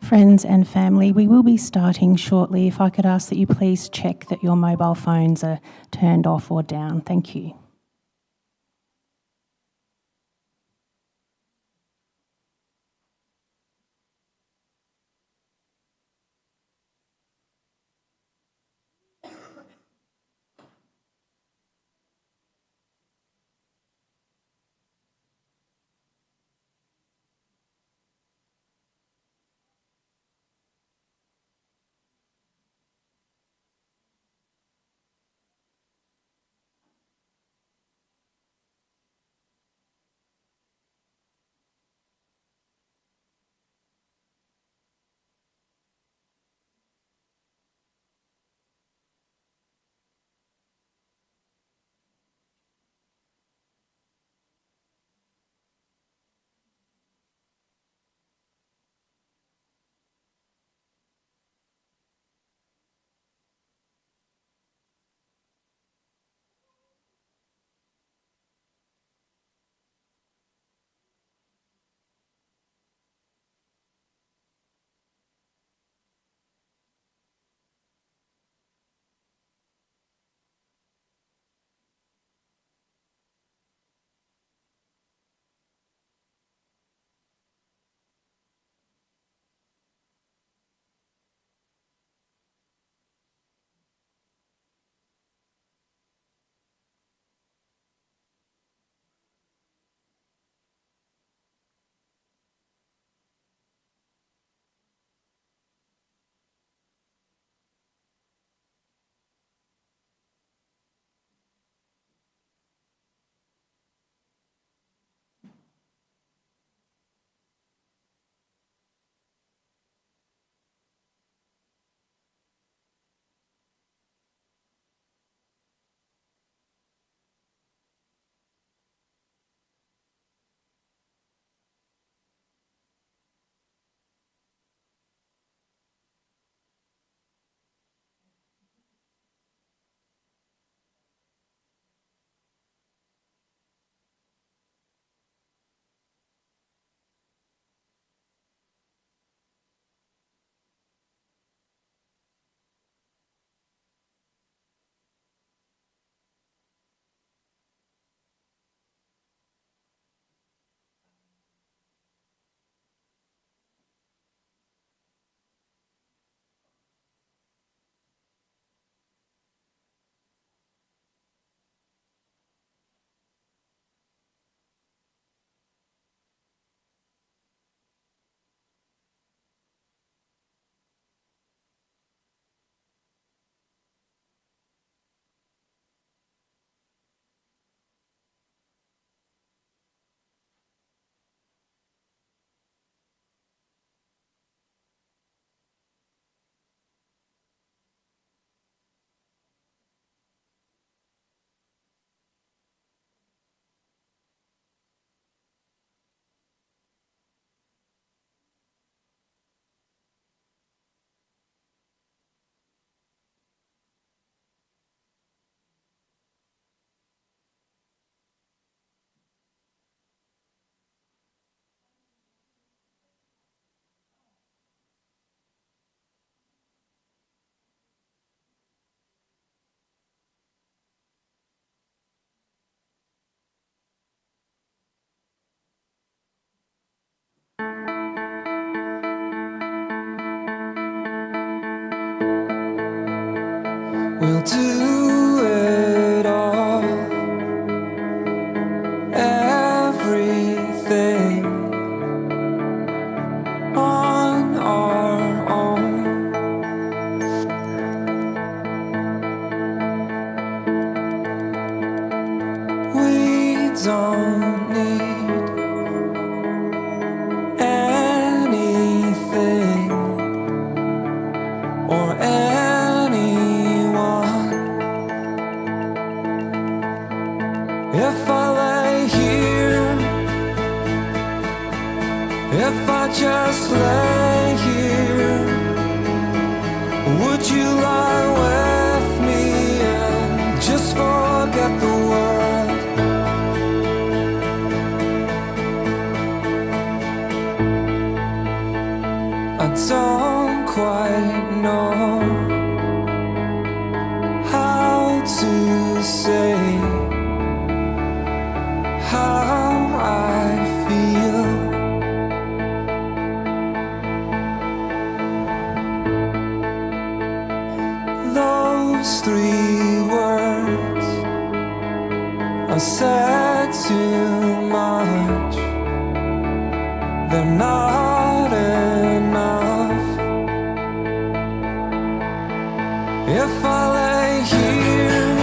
Friends and family, we will be starting shortly. If I could ask that you please check that your mobile phones are turned off or down. Thank you. We'll do it all, everything on our own. We don't need anything or anyone. If I lay here, if I just lay here, would you lie with me and just forget the world? to say how I feel. Those three words are said too much. They're not enough. If I lay here,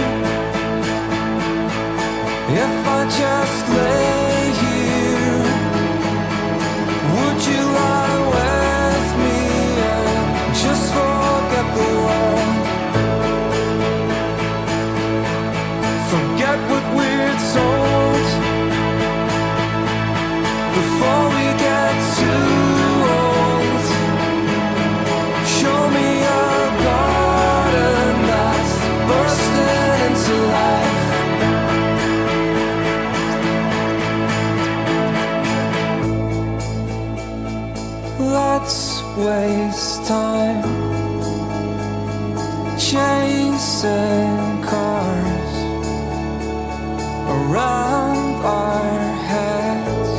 if I just lay here, would you lie with me and just forget the world? Forget what we're told before we get too old. Show me a garden that's bursting into life. Let's waste time chasing cars around our heads.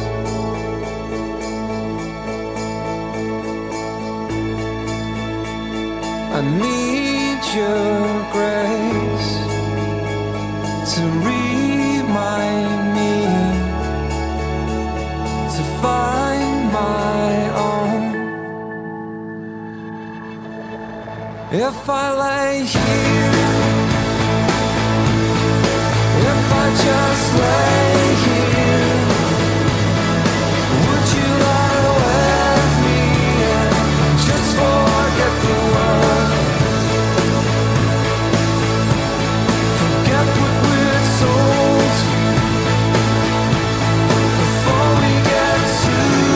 I need your grace to remind me to find my own. If I lay here, if I just lay here, would you lie with me and just forget the world? Forget what we're told before we get too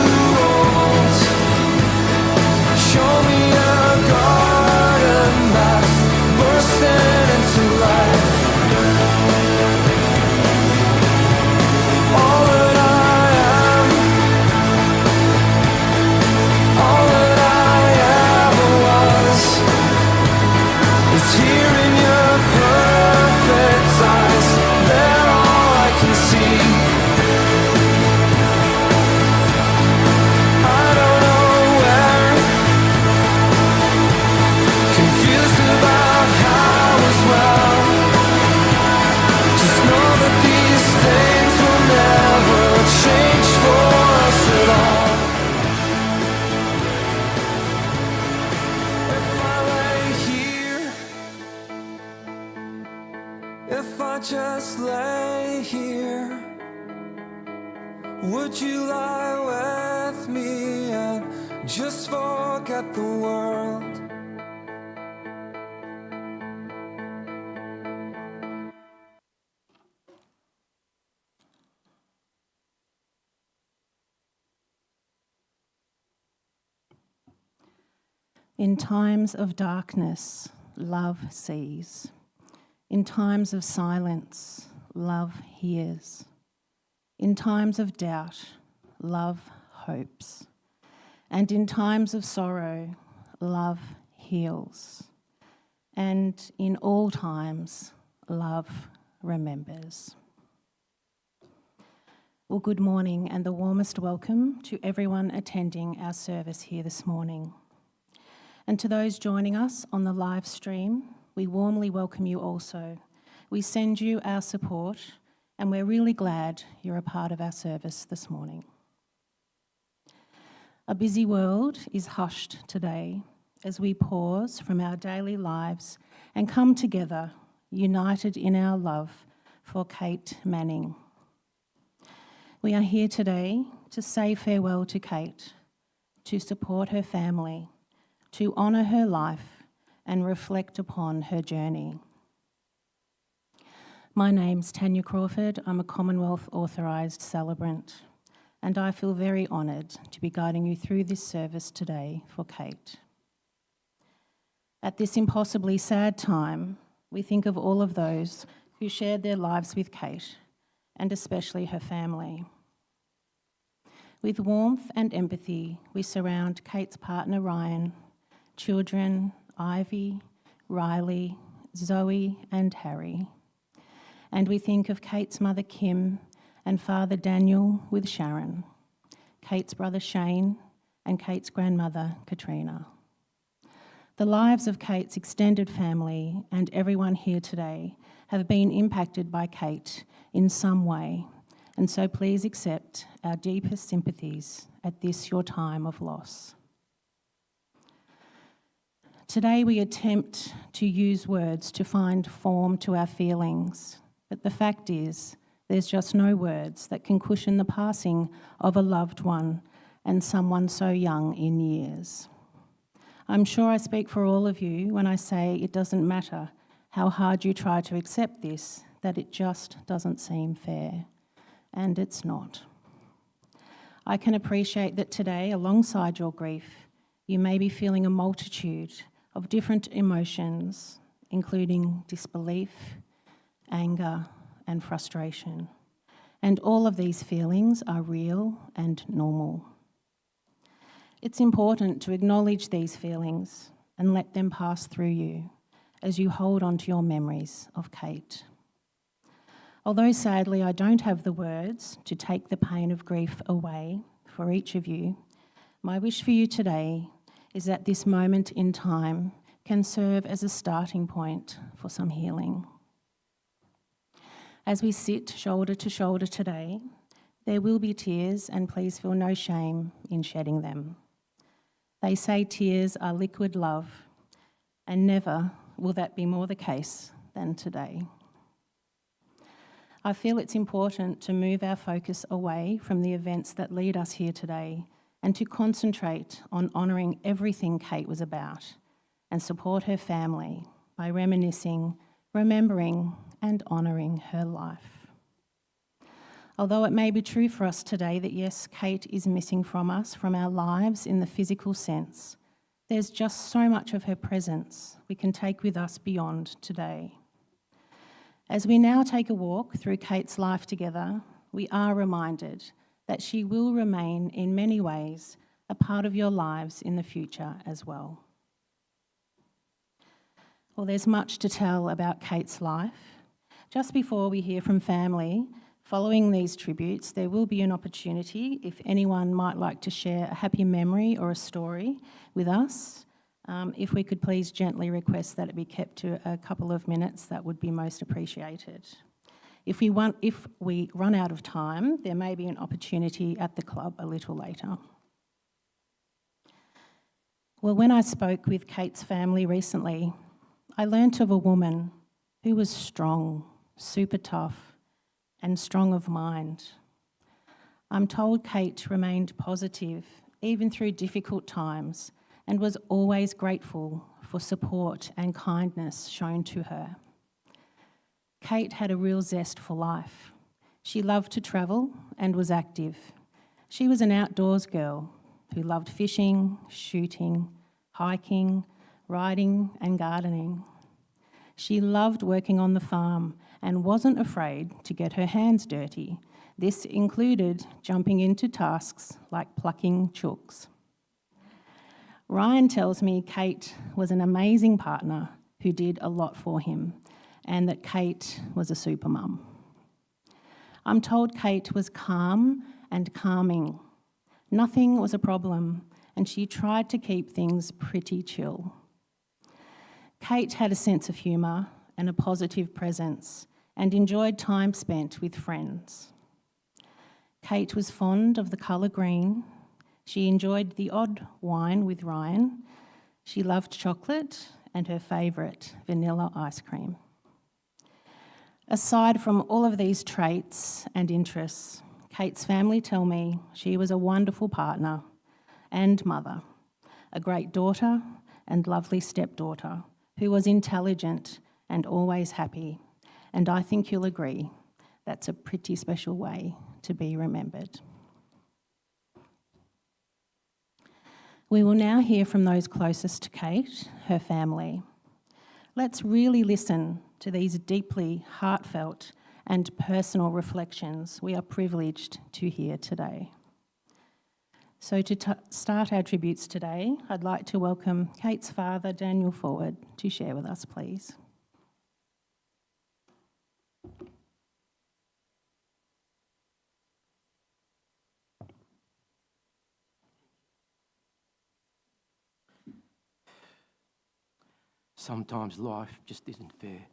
old. Show me a garden that's bursting into life. All that I am, all that I ever was, is here in your perfect eyes. They're all I can see. I don't know where, confused about how as well. Just know that these things will never change for us at all. If I lay here, if I just lay here, would you lie with me and just forget the world? In times of darkness, love sees. In times of silence, love hears. In times of doubt, love hopes. And in times of sorrow, love heals. And in all times, love remembers. Well, good morning and the warmest welcome to everyone attending our service here this morning. And to those joining us on the live stream, we warmly welcome you also. We send you our support and we're really glad you're a part of our service this morning. A busy world is hushed today as we pause from our daily lives and come together, united in our love for Kate Manning. We are here today to say farewell to Kate, to support her family, to honour her life and reflect upon her journey. My name's Tanya Crawford. I'm a Commonwealth authorised celebrant, and I feel very honoured to be guiding you through this service today for Kate. At this impossibly sad time, we think of all of those who shared their lives with Kate, and especially her family. With warmth and empathy, we surround Kate's partner Ryan, children Ivy, Riley, Zoe and Harry. And we think of Kate's mother Kim and father Daniel with Sharon, Kate's brother Shane and Kate's grandmother Katrina. The lives of Kate's extended family and everyone here today have been impacted by Kate in some way, and so please accept our deepest sympathies at this your time of loss. Today we attempt to use words to find form to our feelings, but the fact is there's just no words that can cushion the passing of a loved one and someone so young in years. I'm sure I speak for all of you when I say it doesn't matter how hard you try to accept this, that it just doesn't seem fair, and it's not. I can appreciate that today, alongside your grief, you may be feeling a multitude of different emotions, including disbelief, anger, and frustration. And all of these feelings are real and normal. It's important to acknowledge these feelings and let them pass through you as you hold on to your memories of Kate. Although sadly I don't have the words to take the pain of grief away for each of you, my wish for you today is that this moment in time can serve as a starting point for some healing. As we sit shoulder to shoulder today, there will be tears, and please feel no shame in shedding them. They say tears are liquid love, and never will that be more the case than today. I feel it's important to move our focus away from the events that lead us here today and to concentrate on honouring everything Kate was about and support her family by reminiscing, remembering and honouring her life. Although it may be true for us today that yes, Kate is missing from us, from our lives in the physical sense, there's just so much of her presence we can take with us beyond today. As we now take a walk through Kate's life together, we are reminded that she will remain in many ways a part of your lives in the future as well. Well, there's much to tell about Kate's life. Just before we hear from family, following these tributes, there will be an opportunity if anyone might like to share a happy memory or a story with us. If we could please gently request that it be kept to a couple of minutes, that would be most appreciated. If we run out of time, there may be an opportunity at the club a little later. Well, when I spoke with Kate's family recently, I learnt of a woman who was strong, super tough, and strong of mind. I'm told Kate remained positive even through difficult times and was always grateful for support and kindness shown to her. Kate had a real zest for life. She loved to travel and was active. She was an outdoors girl who loved fishing, shooting, hiking, riding and gardening. She loved working on the farm and wasn't afraid to get her hands dirty. This included jumping into tasks like plucking chooks. Ryan tells me Kate was an amazing partner who did a lot for him and that Kate was a super mum. I'm told Kate was calm and calming. Nothing was a problem and she tried to keep things pretty chill. Kate had a sense of humour and a positive presence and enjoyed time spent with friends. Kate was fond of the colour green. She enjoyed the odd wine with Ryan. She loved chocolate and her favourite, vanilla ice cream. Aside from all of these traits and interests, Kate's family tell me she was a wonderful partner and mother, a great daughter and lovely stepdaughter who was intelligent and always happy. And I think you'll agree that's a pretty special way to be remembered. We will now hear from those closest to Kate, her family. Let's really listen to these deeply heartfelt and personal reflections we are privileged to hear today. So to start our tributes today, I'd like to welcome Kate's father, Daniel, forward to share with us, please. Sometimes life just isn't fair.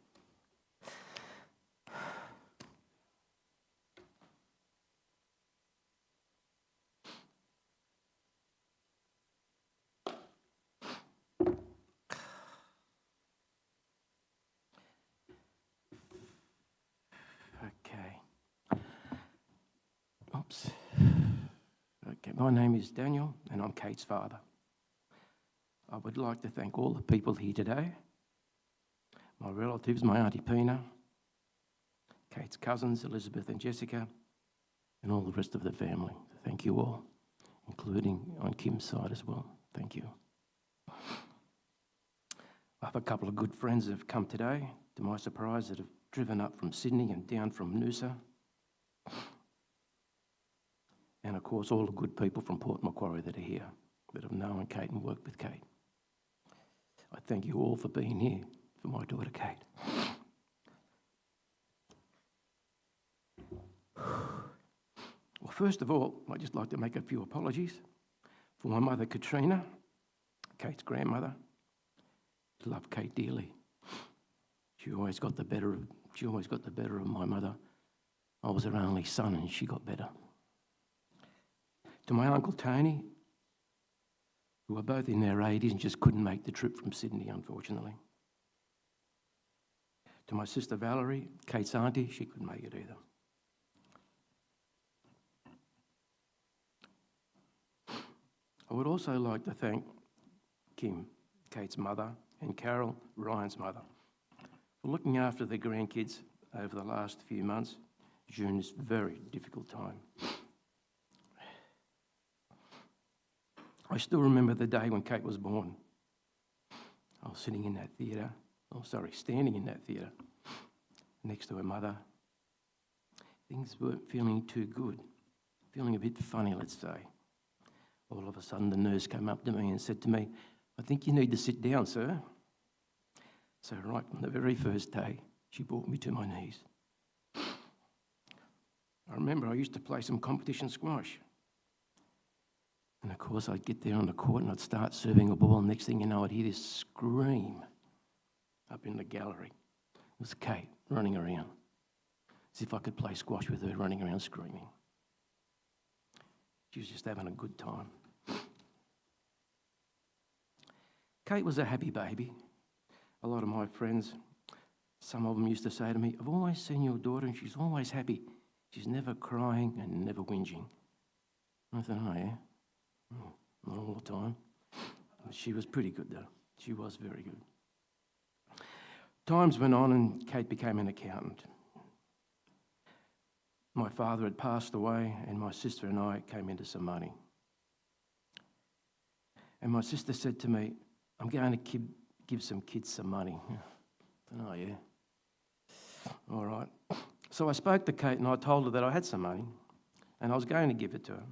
Okay. Oops. Okay, my name is Daniel and I'm Kate's father. I would like to thank all the people here today, my relatives, my Auntie Pina, Kate's cousins, Elizabeth and Jessica, and all the rest of the family. Thank you all, including on Kim's side as well. Thank you. I have a couple of good friends that have come today, to my surprise, that have driven up from Sydney and down from Noosa. And of course, all the good people from Port Macquarie that are here, that have known Kate and worked with Kate. I thank you all for being here for my daughter Kate. Well, first of all, I'd just like to make a few apologies for my mother Katrina, Kate's grandmother. Loved Kate dearly. She always got the better of my mother. I was her only son and she got better. To my Uncle Tony, who were both in their 80s and just couldn't make the trip from Sydney, unfortunately. To my sister Valerie, Kate's auntie, she couldn't make it either. I would also like to thank Kim, Kate's mother, and Carol, Ryan's mother, for looking after their grandkids over the last few months during this very difficult time. I still remember the day when Kate was born. I was standing in that theatre next to her mother. Things weren't feeling too good, feeling a bit funny, let's say. All of a sudden, the nurse came up to me and said to me, "I think you need to sit down, sir." So right from the very first day, she brought me to my knees. I remember I used to play some competition squash. And of course, I'd get there on the court and I'd start serving a ball. Next thing you know, I'd hear this scream up in the gallery. It was Kate running around, as if I could play squash with her running around screaming. She was just having a good time. Kate was a happy baby. A lot of my friends, some of them used to say to me, "I've always seen your daughter and she's always happy. She's never crying and never whinging." I thought, oh yeah, not all the time. But she was pretty good though. She was very good. Times went on and Kate became an accountant. My father had passed away and my sister and I came into some money. And my sister said to me, "I'm going to give some kids some money." Oh yeah, all right. So I spoke to Kate and I told her that I had some money and I was going to give it to her,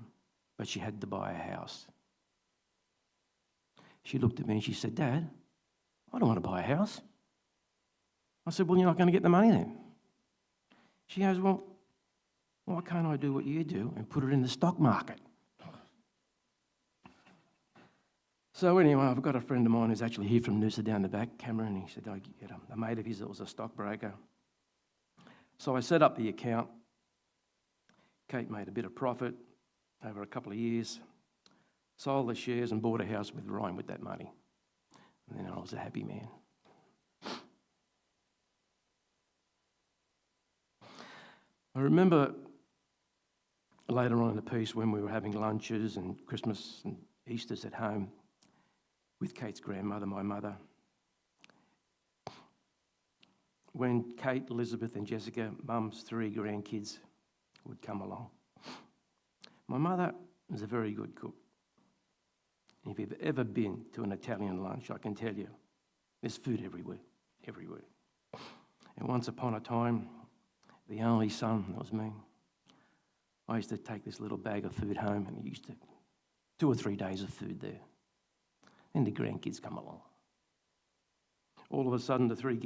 but she had to buy a house. She looked at me and she said, "Dad, I don't want to buy a house." I said, "Well, you're not going to get the money then." She goes, "Well, why can't I do what you do and put it in the stock market?" So anyway, I've got a friend of mine who's actually here from Noosa down the back, Cameron. He said, "I get a mate of his that was a stockbroker." So I set up the account. Kate made a bit of profit over a couple of years, sold the shares and bought a house with Ryan with that money. And then I was a happy man. I remember later on in the piece when we were having lunches and Christmas and Easters at home with Kate's grandmother, my mother. When Kate, Elizabeth and Jessica, Mum's 3 grandkids, would come along. My mother was a very good cook. If you've ever been to an Italian lunch, I can tell you, there's food everywhere, everywhere. And once upon a time, the only son, that was me, I used to take this little bag of food home and used to 2 or 3 days of food there. Then the grandkids come along. All of a sudden, the 3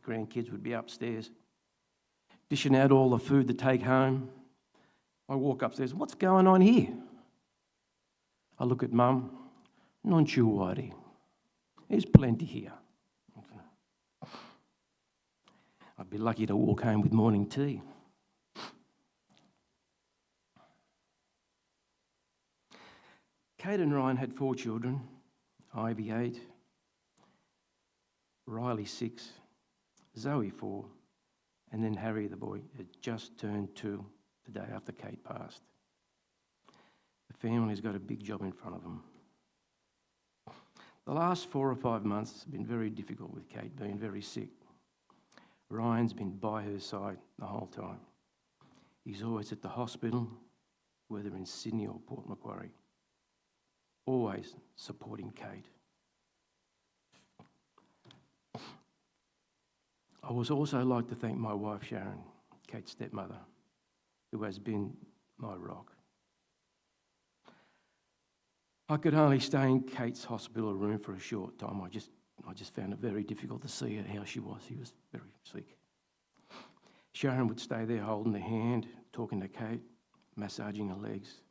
grandkids would be upstairs, dishing out all the food to take home. I walk upstairs, "What's going on here?" I look at Mum, "Non ci worry, there's plenty here." I'd be lucky to walk home with morning tea. Kate and Ryan had 4 children, Ivy 8, Riley 6, Zoe 4, and then Harry the boy had just turned 2 the day after Kate passed. The family's got a big job in front of them. The last 4 or 5 months have been very difficult with Kate being very sick. Ryan's been by her side the whole time. He's always at the hospital, whether in Sydney or Port Macquarie, always supporting Kate. I would also like to thank my wife Sharon, Kate's stepmother, who has been my rock. I could only stay in Kate's hospital room for a short time. I just found it very difficult to see her how she was. She was very sick. Sharon would stay there holding her hand, talking to Kate, massaging her legs,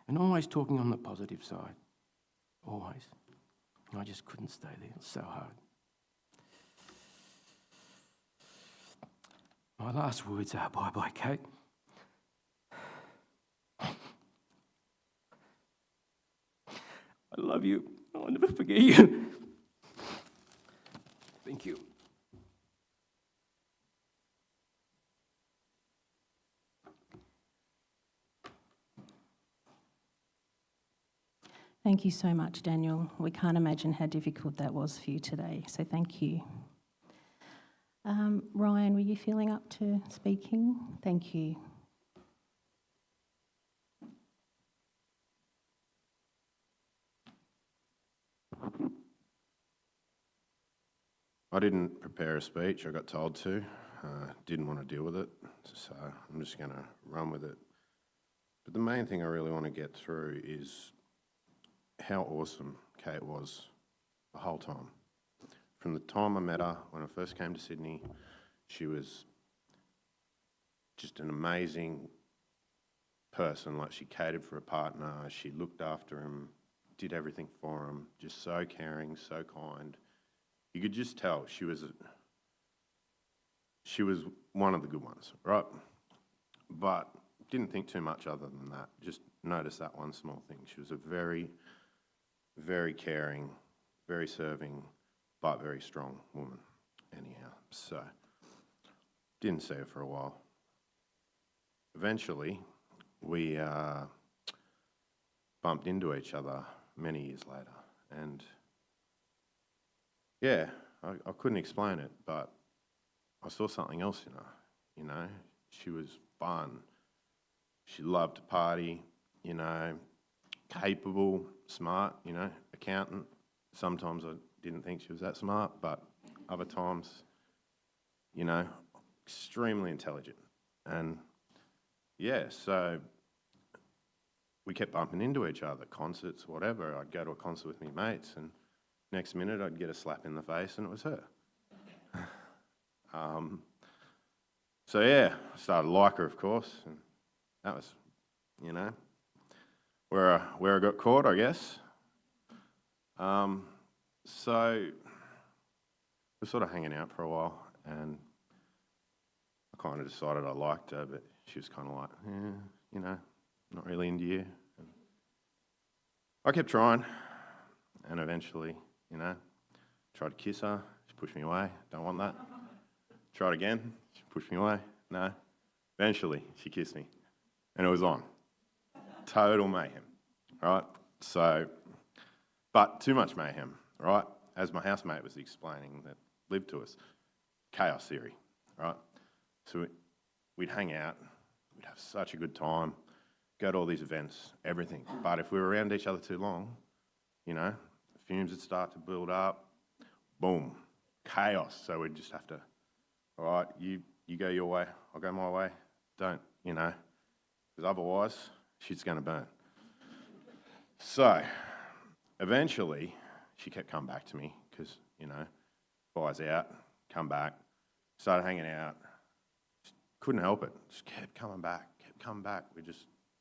and always talking on the positive side. Always. I just couldn't stay there. It was so hard. My last words are bye-bye, Kate. I love you. I'll never forget you. Thank you. Thank you so much, Daniel. We can't imagine how difficult that was for you today, so thank you. Ryan, were you feeling up to speaking? Thank you. I didn't prepare a speech, I got told to. Didn't want to deal with it, so I'm just going to run with it. But the main thing I really want to get through is how awesome Kate was the whole time. From the time I met her, when I first came to Sydney, she was just an amazing person. Like, she catered for a partner, she looked after him, did everything for him, just so caring, so kind. You could just tell she was one of the good ones, right? But didn't think too much other than that. Just noticed that one small thing. She was a very, very caring, very serving, but very strong woman anyhow. So, didn't see her for a while. Eventually, we bumped into each other many years later, and yeah, I couldn't explain it, but I saw something else in her, you know. She was fun. She loved to party, you know, capable, smart, you know, accountant. Sometimes I didn't think she was that smart, but other times, you know, extremely intelligent. And yeah, so we kept bumping into each other, concerts, whatever. I'd go to a concert with my mates, and next minute I'd get a slap in the face, and it was her. So yeah, I started to like her, of course, and that was, you know, where I got caught, I guess. So we're sort of hanging out for a while, and I kind of decided I liked her, but she was kind of like, yeah, you know, not really into you. And I kept trying, and eventually, you know, tried to kiss her. She pushed me away. Don't want that. Tried again. She pushed me away. No. Eventually, she kissed me, and it was on. Total mayhem, right? So, but too much mayhem, right? As my housemate was explaining that lived to us, chaos theory, right? So we'd hang out, we'd have such a good time, go to all these events, everything. But if we were around each other too long, you know, the fumes would start to build up, boom, chaos. So we'd just have to, all right, you go your way, I'll go my way. Don't, you know, because otherwise shit's going to burn. So eventually she kept coming back to me because, you know, fire's out, come back, started hanging out. Just couldn't help it. Just kept coming back. We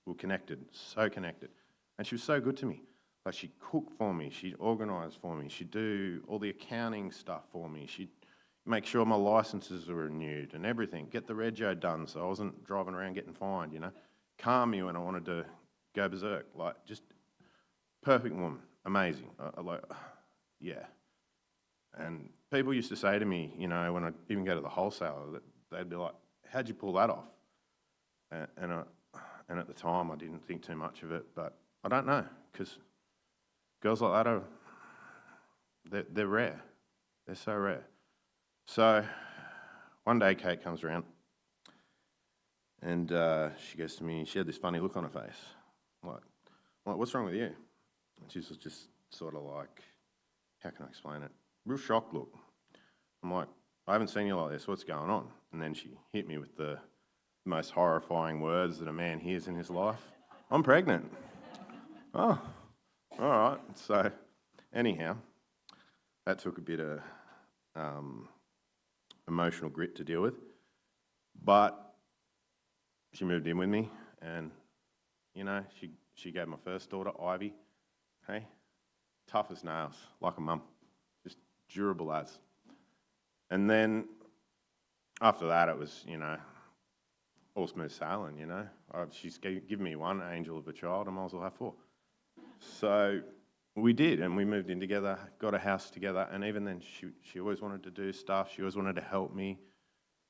were connected, so connected. And she was so good to me. Like, she'd cook for me, she'd organise for me, she'd do all the accounting stuff for me, she'd make sure my licenses were renewed and everything, get the rego done so I wasn't driving around getting fined, you know. Calm me when I wanted to go berserk. Like, just perfect woman, amazing. Yeah. And people used to say to me, you know, when I'd even go to the wholesaler, that they'd be like, how'd you pull that off? And at the time, I didn't think too much of it, but I don't know, because girls like that they're rare. They're so rare. So one day Kate comes around and she goes to me, she had this funny look on her face. I'm like, what's wrong with you? And she was just sort of like, how can I explain it? Real shocked look. I'm like, I haven't seen you like this, what's going on? And then she hit me with the most horrifying words that a man hears in his life. I'm pregnant. Oh, all right. So anyhow, that took a bit of emotional grit to deal with. But she moved in with me and, you know, she gave my first daughter, Ivy, hey, tough as nails, like a mum, just durable as. And then after that, it was, you know, all smooth sailing, you know. She's given me one angel of a child, I might as well have 4. So we did, and we moved in together, got a house together, and even then she always wanted to do stuff, she always wanted to help me,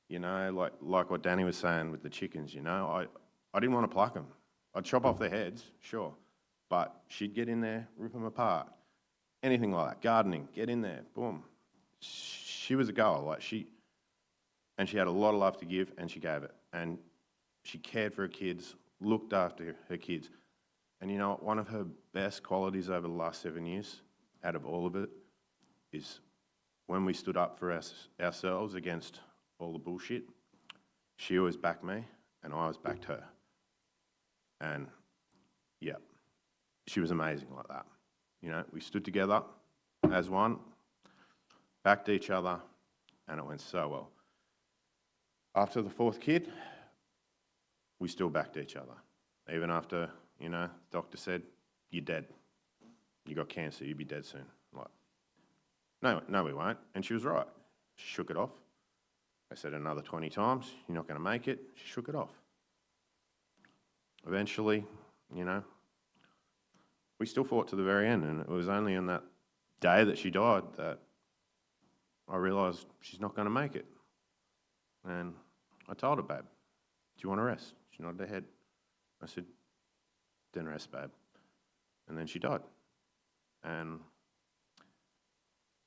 you know, like what Danny was saying with the chickens, you know. I didn't want to pluck them. I'd chop off their heads, sure, but she'd get in there, rip them apart, anything like that, gardening, get in there, boom. She was a goer, like she had a lot of love to give, and she gave it, and she cared for her kids, looked after her kids. And you know what, one of her best qualities over the last 7 years, out of all of it, is when we stood up for ourselves against all the bullshit, she always backed me, and I always backed her. And yeah, she was amazing like that. You know, we stood together as one, backed each other, and it went so well. After the 4th kid, we still backed each other. Even after, you know, the doctor said, you're dead. You got cancer, you'll be dead soon. Like, no, we won't. And she was right. She shook it off. I said another 20 times, you're not going to make it. She shook it off. Eventually, you know, we still fought to the very end, and it was only on that day that she died that I realised she's not going to make it. And I told her, babe, do you want to rest? She nodded her head. I said, then rest, babe. And then she died. And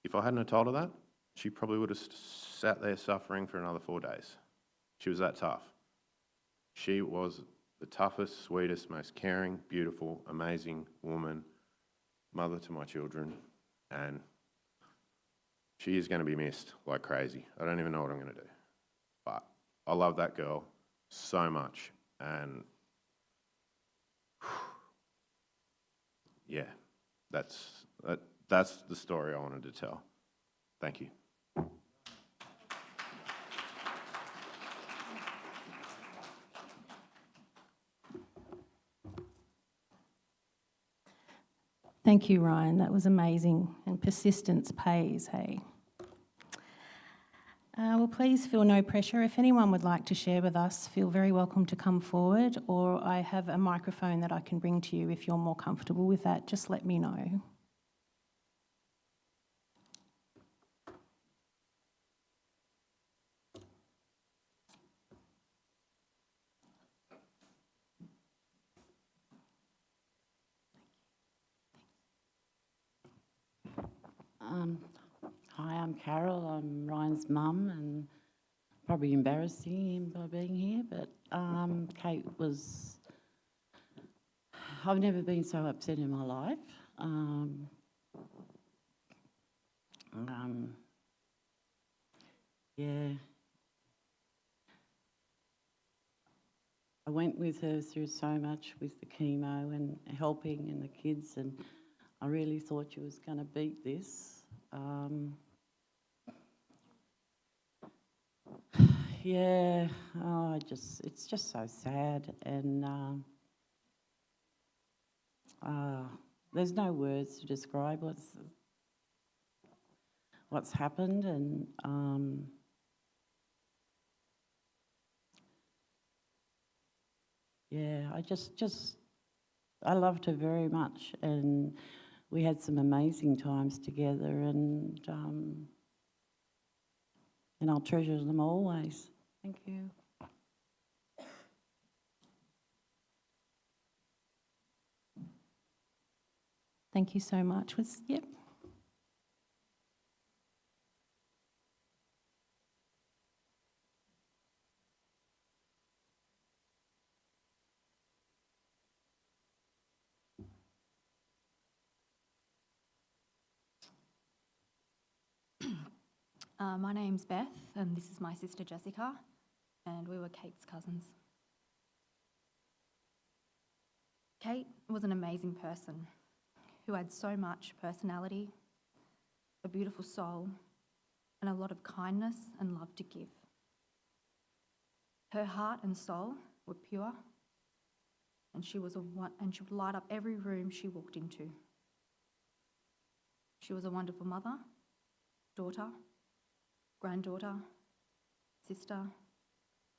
if I hadn't have told her that, she probably would have sat there suffering for another 4 days. She was that tough. She was the toughest, sweetest, most caring, beautiful, amazing woman, mother to my children, and she is going to be missed like crazy. I don't even know what I'm going to do. But I love that girl so much, and yeah, that's the story I wanted to tell. Thank you. Thank you, Ryan. That was amazing. And persistence pays, hey? Well, please feel no pressure. If anyone would like to share with us, feel very welcome to come forward, or I have a microphone that I can bring to you if you're more comfortable with that. Just let me know. Hi, I'm Carol. I'm Ryan's mum, and probably embarrassing him by being here, but Kate was... I've never been so upset in my life. Yeah. I went with her through so much with the chemo and helping and the kids, and I really thought she was going to beat this. Yeah, it's just so sad, and there's no words to describe what's happened, and yeah, I loved her very much, and we had some amazing times together, and I'll treasure them always. Thank you. Thank you so much. Yep. My name's Beth, and this is my sister Jessica, and we were Kate's cousins. Kate was an amazing person who had so much personality, a beautiful soul, and a lot of kindness and love to give. Her heart and soul were pure, and she would light up every room she walked into. She was a wonderful mother, daughter, granddaughter, sister,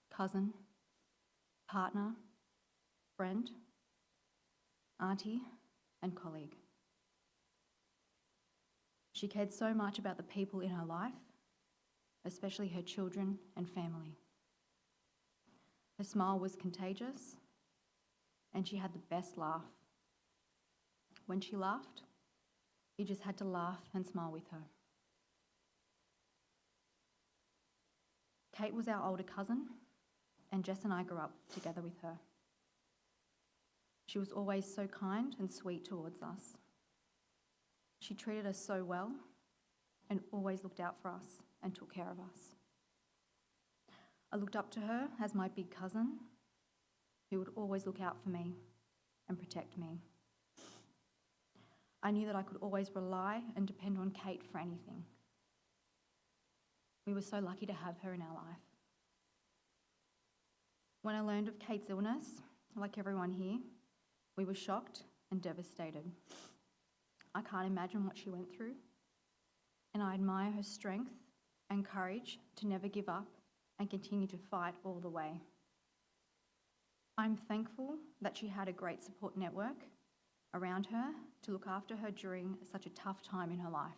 cousin, partner, friend, auntie, and colleague. She cared so much about the people in her life, especially her children and family. Her smile was contagious, and she had the best laugh. When she laughed, you just had to laugh and smile with her. Kate was our older cousin, and Jess and I grew up together with her. She was always so kind and sweet towards us. She treated us so well and always looked out for us and took care of us. I looked up to her as my big cousin, who would always look out for me and protect me. I knew that I could always rely and depend on Kate for anything. We were so lucky to have her in our life. When I learned of Kate's illness, like everyone here, we were shocked and devastated. I can't imagine what she went through, and I admire her strength and courage to never give up and continue to fight all the way. I'm thankful that she had a great support network around her to look after her during such a tough time in her life.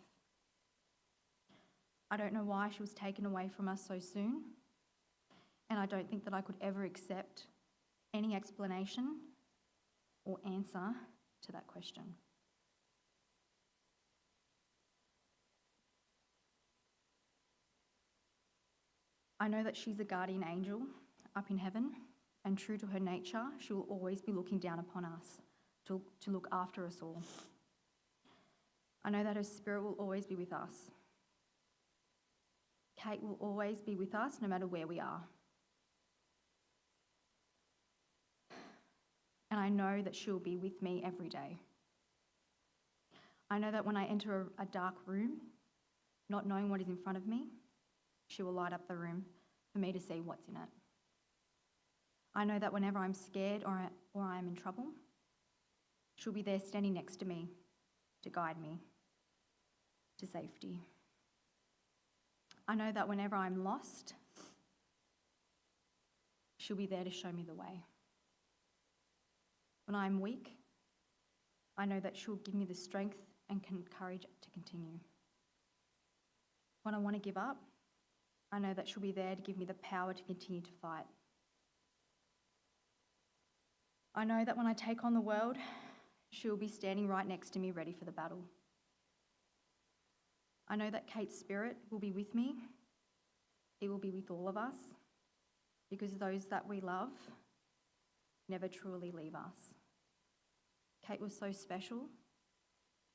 I don't know why she was taken away from us so soon, and I don't think that I could ever accept any explanation or answer to that question. I know that she's a guardian angel up in heaven, and true to her nature, she will always be looking down upon us to look after us all. I know that her spirit will always be with us. Kate will always be with us no matter where we are. And I know that she'll be with me every day. I know that when I enter a dark room, not knowing what is in front of me, she will light up the room for me to see what's in it. I know that whenever I'm scared or I'm in trouble, she'll be there standing next to me to guide me to safety. I know that whenever I'm lost, she'll be there to show me the way. When I'm weak, I know that she'll give me the strength and courage to continue. When I want to give up, I know that she'll be there to give me the power to continue to fight. I know that when I take on the world, she'll be standing right next to me ready for the battle. I know that Kate's spirit will be with me. It will be with all of us, because those that we love never truly leave us. Kate was so special,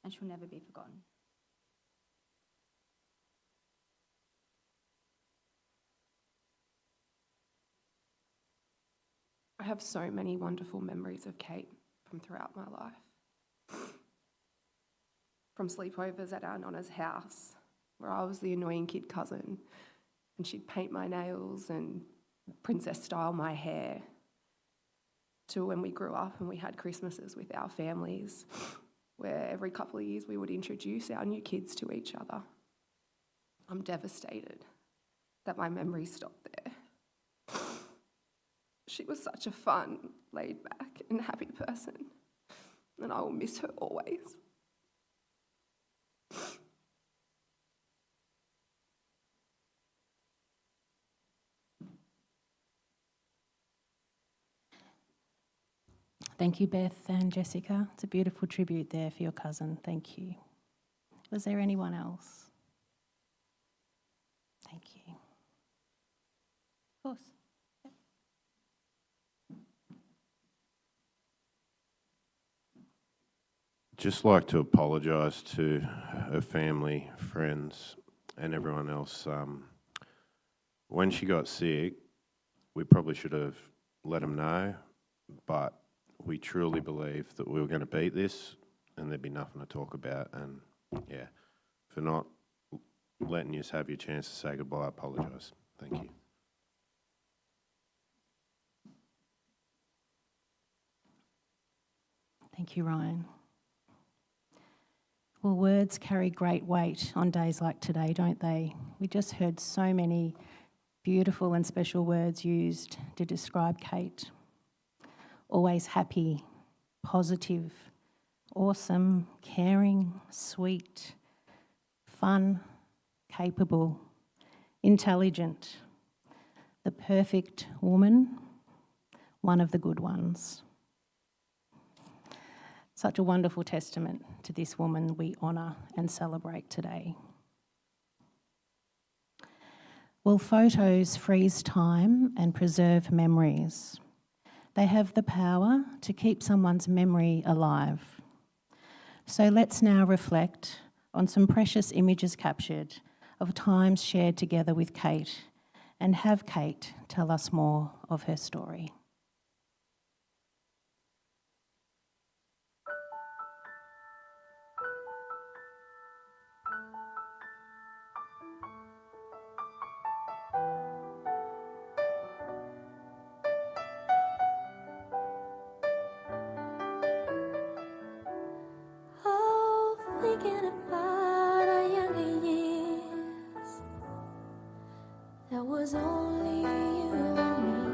and she'll never be forgotten. I have so many wonderful memories of Kate from throughout my life. From sleepovers at our nonna's house, where I was the annoying kid cousin, and she'd paint my nails and princess style my hair, to when we grew up and we had Christmases with our families, where every couple of years we would introduce our new kids to each other. I'm devastated that my memory stopped there. She was such a fun, laid-back and happy person, and I will miss her always. Thank you, Beth and Jessica. It's a beautiful tribute there for your cousin. Thank you. Was there anyone else? Thank you. Of course. Just like to apologise to her family, friends, and everyone else. When she got sick, we probably should have let them know, but we truly believe that we were going to beat this and there'd be nothing to talk about. And yeah, for not letting you have your chance to say goodbye, I apologise. Thank you. Thank you, Ryan. Well, words carry great weight on days like today, don't they? We just heard so many beautiful and special words used to describe Kate. Always happy, positive, awesome, caring, sweet, fun, capable, intelligent, the perfect woman, one of the good ones. Such a wonderful testament to this woman we honour and celebrate today. Well, photos freeze time and preserve memories. They have the power to keep someone's memory alive. So let's now reflect on some precious images captured of times shared together with Kate and have Kate tell us more of her story. Oh, thinking about our younger years, there was only you and me.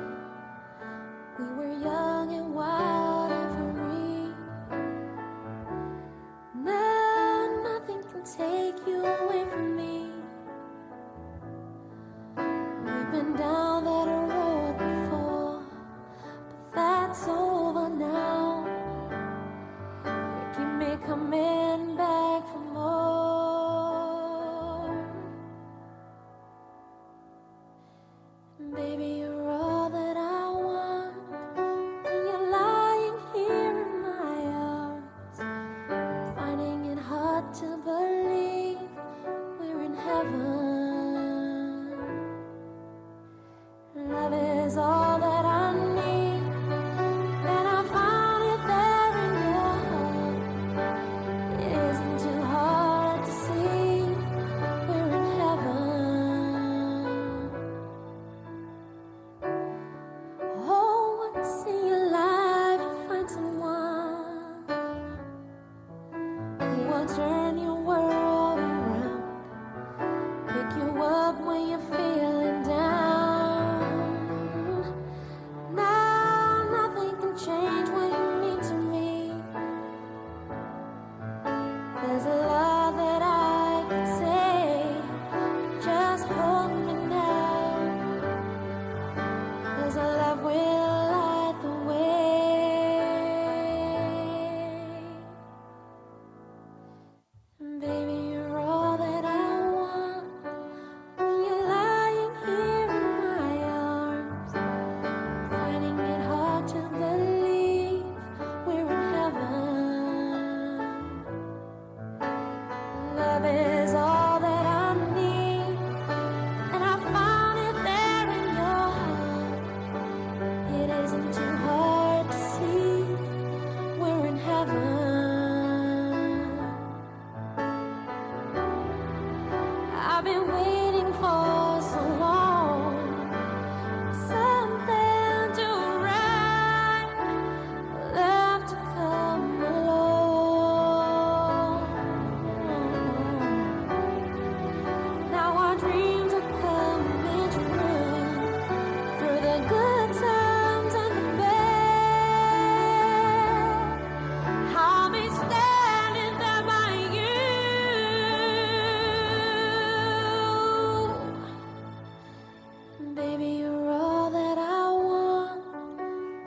Baby, you're all that I want.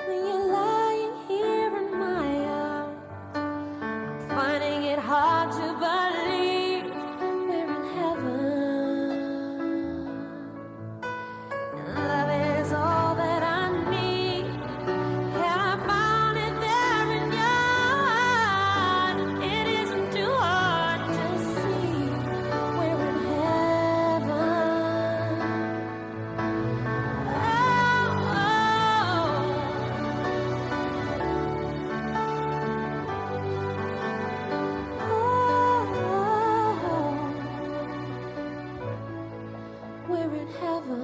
When you're lying here in my arms, finding it hard to believe we're in heaven. And love is all that I need. And I found it there in your heart. It isn't too hard to see we're in heaven. We're in heaven.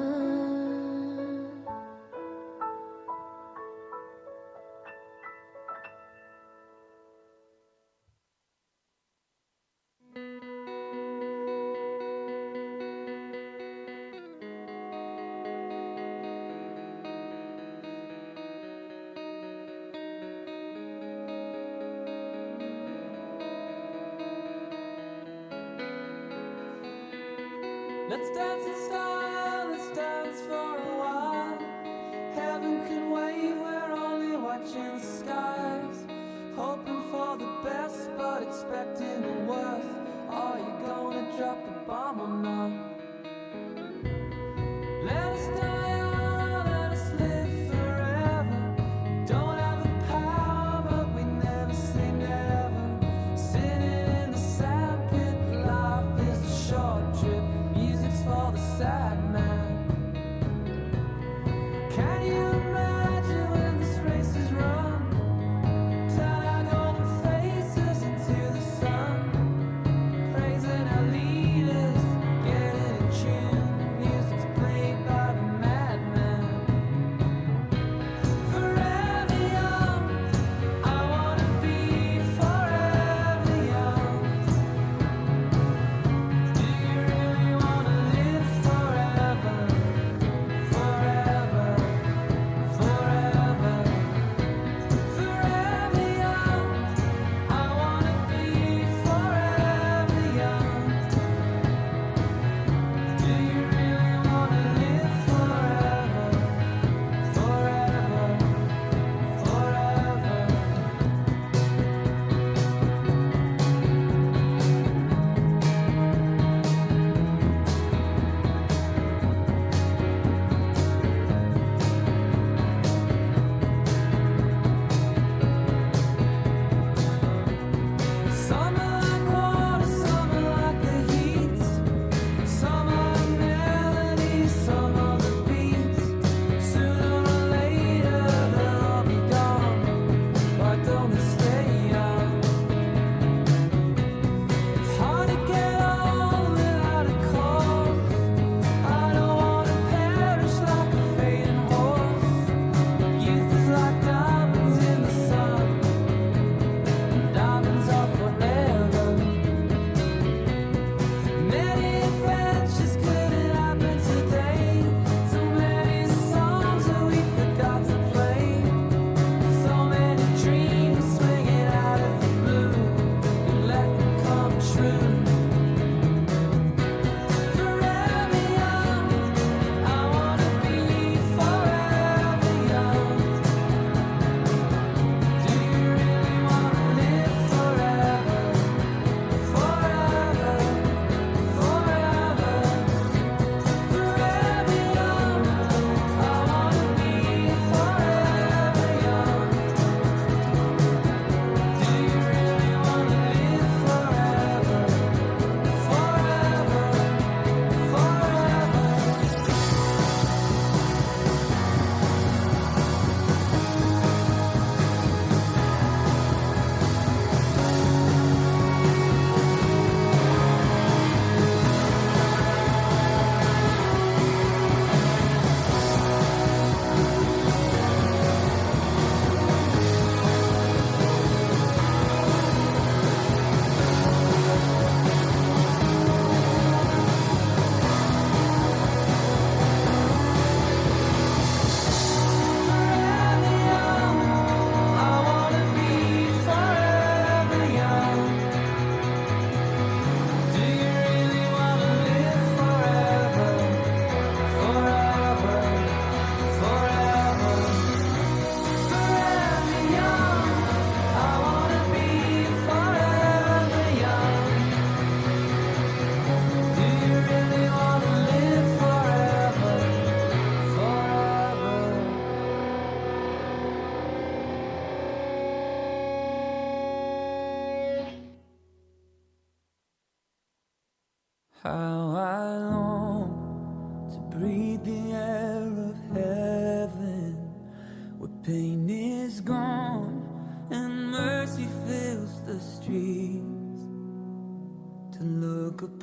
Let's dance in style, let's dance for a while. Heaven can wait, we're only watching the skies. Hoping for the best, but expecting the worst. Are you gonna drop the bomb or not? Let us die young, let us live forever. Don't have the power, but we never say never. Sitting in the sandpit, life is a short trip. Music's for the sad man.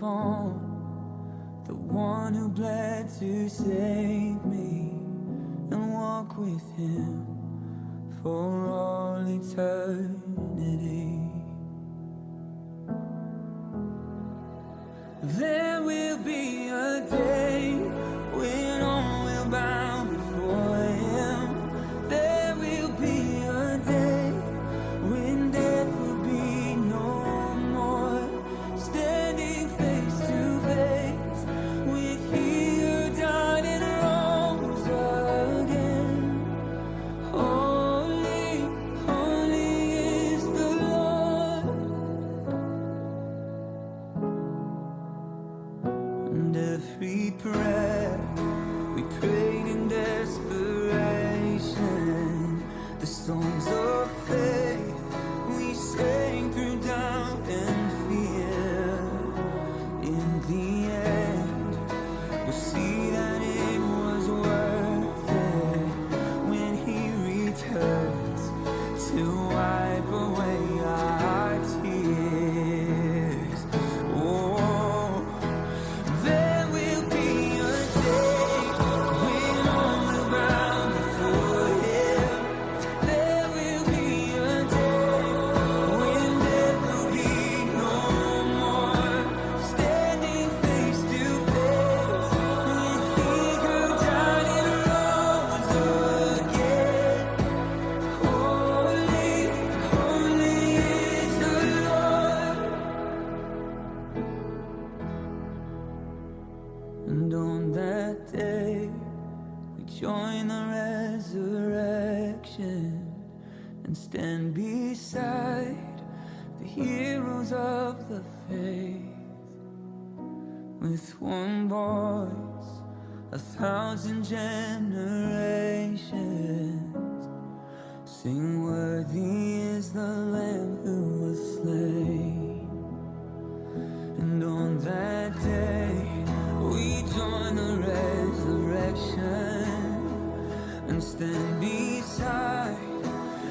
upon the one who bled to save me and walk with him for all eternity. There will be a day when all will bow before him. There will be a day when death will be no more, standing face to face with he who died and rose again. Holy, holy is the Lord. And every prayer we prayed in desperation, the songs of faith we sang through doubt and fear, in the end we'll see that it was worth it when he returns to wipe away our tears. Oh, there will be a day when all will bow before him. There will be a day when death will be no more, standing face to face with he who died and rose again. Holy, holy is the Lord. And on that day, we join the resurrection and stand beside the heroes of the faith. With one voice, 1,000 generations sing, worthy is the Lamb who was slain. And on that day, we join the resurrection and stand beside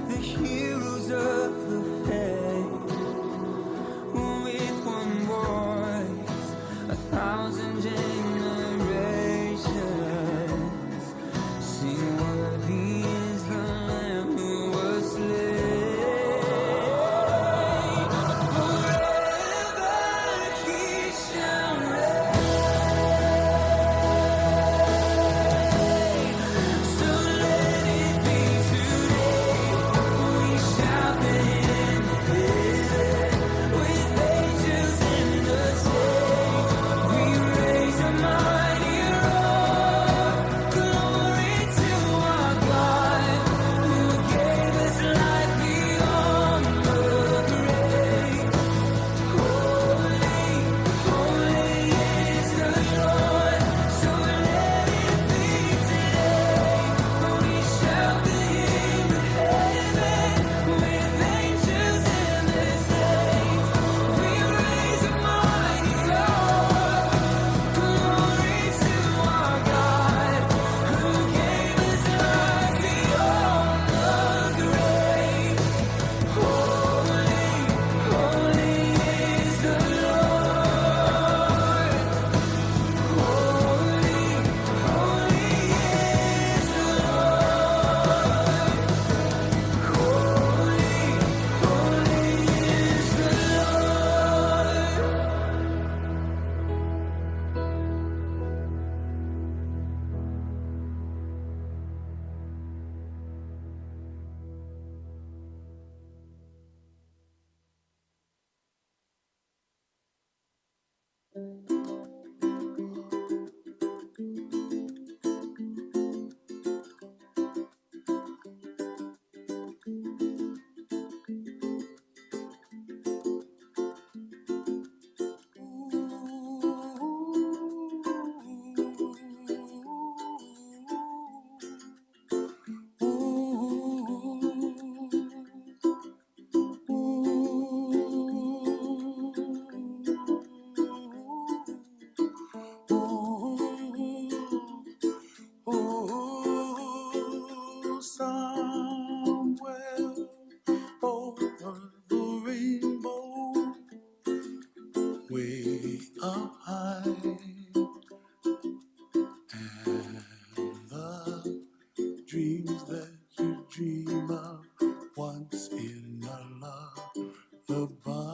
the heroes of the faith. With one voice, 1,000 generations sing, worthy is the Lamb who was slain. Forever he shall reign. So let it be today. We shout the hymn of heaven with angels in the saints. We raise a mighty roar. Glory to our God who gave us life beyond the grave. Holy, holy is the Lord. So let it be today. We shout the hymn of heaven with angels in the saints. We raise a mighty roar. Glory to our God who gave us life beyond the grave. Holy, holy is the Lord. Holy, holy is the Lord. Holy, holy is the Lord. that you dream of once in a lullaby.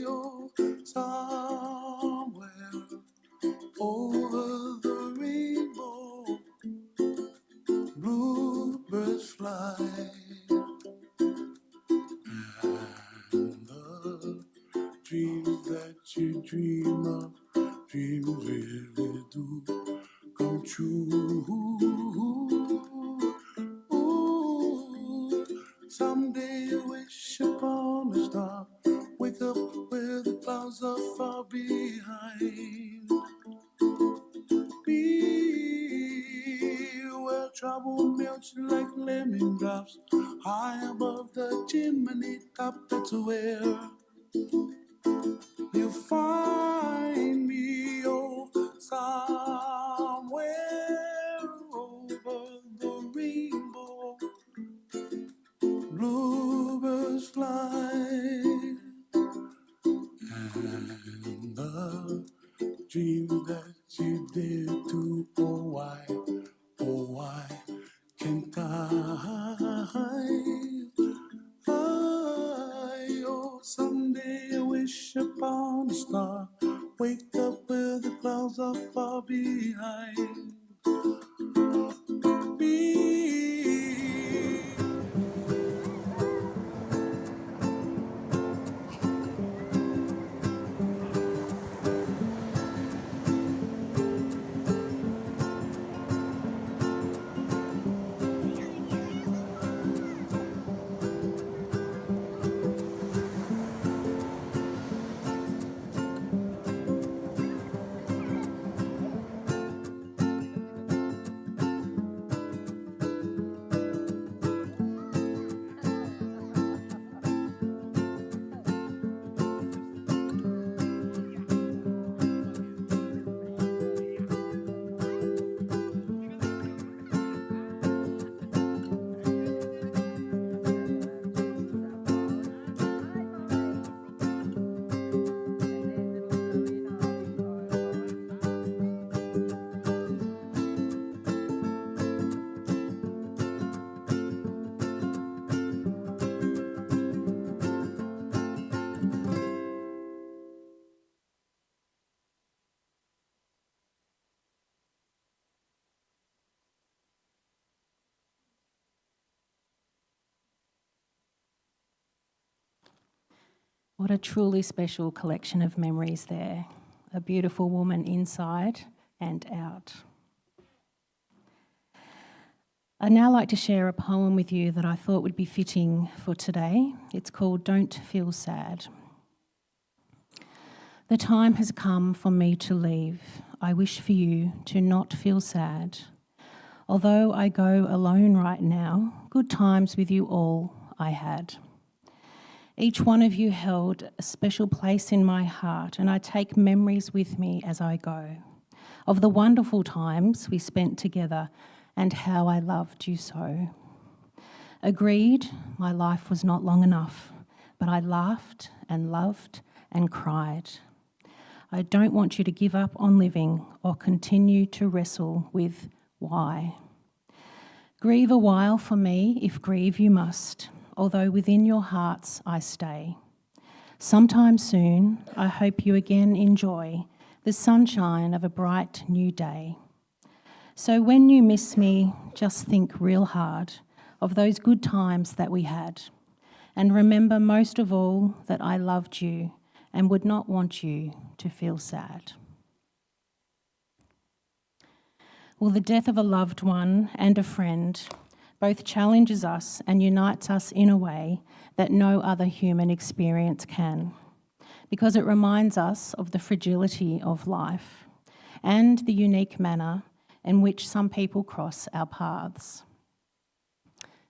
Oh, somewhere over the rainbow, bluebirds fly, and the dreams that you dream of, dreams really do come true. Ooh, someday you wish upon a star, wake up where the clouds are far behind. Be where trouble melts like lemon drops, high above the chimney top. That's where you find me, oh, somewhere over the rainbow, bluebirds fly, and the dream that you did to, oh why can't I? Oh, someday I wish upon a star, wake up where the clouds are far behind me. What a truly special collection of memories there. A beautiful woman inside and out. I'd now like to share a poem with you that I thought would be fitting for today. It's called Don't Feel Sad. The time has come for me to leave. I wish for you to not feel sad. Although I go alone right now, good times with you all I had. Each one of you held a special place in my heart, and I take memories with me as I go of the wonderful times we spent together and how I loved you so. Agreed, my life was not long enough, but I laughed and loved and cried. I don't want you to give up on living or continue to wrestle with why. Grieve a while for me if grieve you must, although within your hearts I stay. Sometime soon, I hope you again enjoy the sunshine of a bright new day. So when you miss me, just think real hard of those good times that we had, and remember most of all that I loved you and would not want you to feel sad. Well, the death of a loved one and a friend both challenges us and unites us in a way that no other human experience can, because it reminds us of the fragility of life and the unique manner in which some people cross our paths.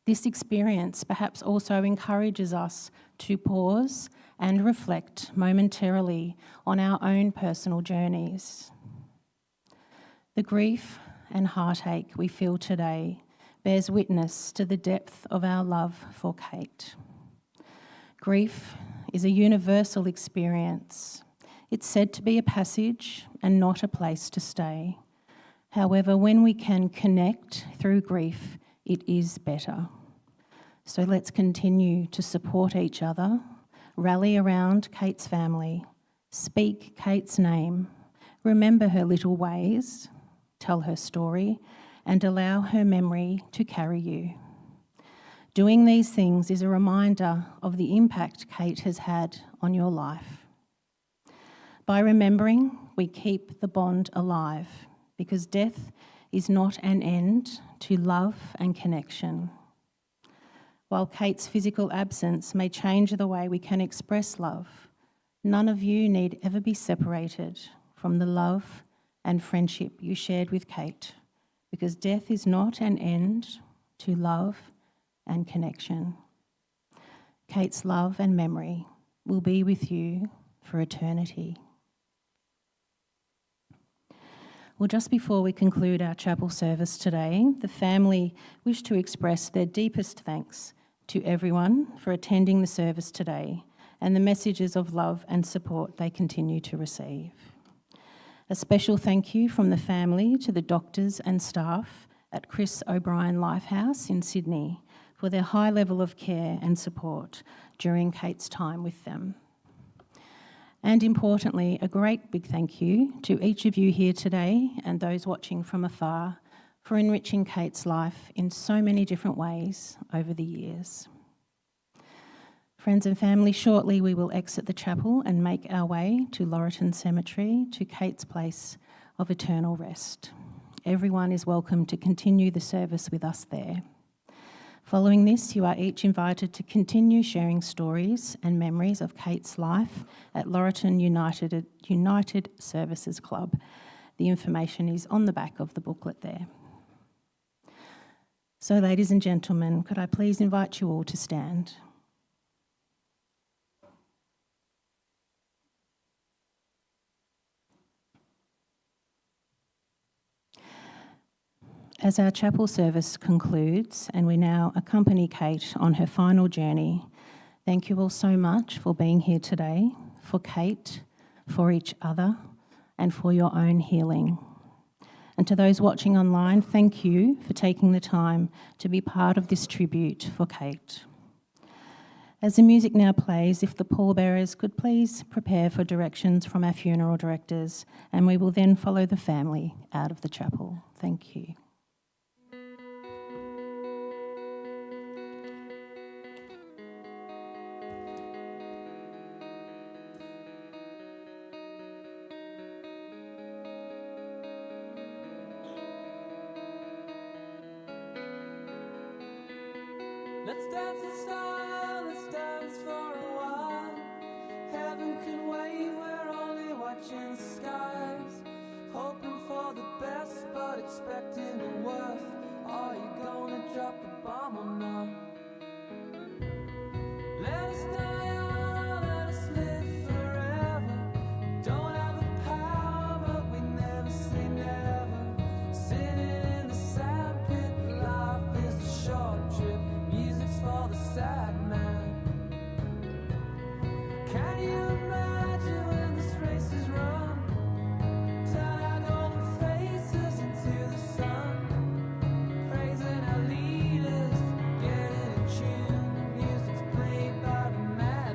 This experience perhaps also encourages us to pause and reflect momentarily on our own personal journeys. The grief and heartache we feel today bears witness to the depth of our love for Kate. Grief is a universal experience. It's said to be a passage and not a place to stay. However, when we can connect through grief, it is better. So let's continue to support each other, rally around Kate's family, speak Kate's name, remember her little ways, tell her story, and allow her memory to carry you. Doing these things is a reminder of the impact Kate has had on your life. By remembering, we keep the bond alive, because death is not an end to love and connection. While Kate's physical absence may change the way we can express love, none of you need ever be separated from the love and friendship you shared with Kate, because death is not an end to love and connection. Kate's love and memory will be with you for eternity. Well, just before we conclude our chapel service today, the family wish to express their deepest thanks to everyone for attending the service today and the messages of love and support they continue to receive. A special thank you from the family to the doctors and staff at Chris O'Brien Lifehouse in Sydney for their high level of care and support during Kate's time with them. And importantly, a great big thank you to each of you here today and those watching from afar for enriching Kate's life in so many different ways over the years. Friends and family, shortly we will exit the chapel and make our way to Laurelton Cemetery to Kate's place of eternal rest. Everyone is welcome to continue the service with us there. Following this, you are each invited to continue sharing stories and memories of Kate's life at Laurelton United Services Club. The information is on the back of the booklet there. So, ladies and gentlemen, could I please invite you all to stand? As our chapel service concludes and we now accompany Kate on her final journey, thank you all so much for being here today, for Kate, for each other, and for your own healing. And to those watching online, thank you for taking the time to be part of this tribute for Kate. As the music now plays, if the pallbearers could please prepare for directions from our funeral directors, and we will then follow the family out of the chapel. Thank you. Let's dance in style, let's dance for a while. Heaven can wait, we're only watching the skies. Hoping for the best, but expecting the worst. Are you gonna drop a bomb or not? Let us die young, let us live forever. Don't have the power, but we never say never. Sitting in the sandpit, life is a short trip. Music's for the sad man. Can you imagine when this race is run? Turn our golden faces into the sun. Praising our leaders, getting in tune. The music's played by the man.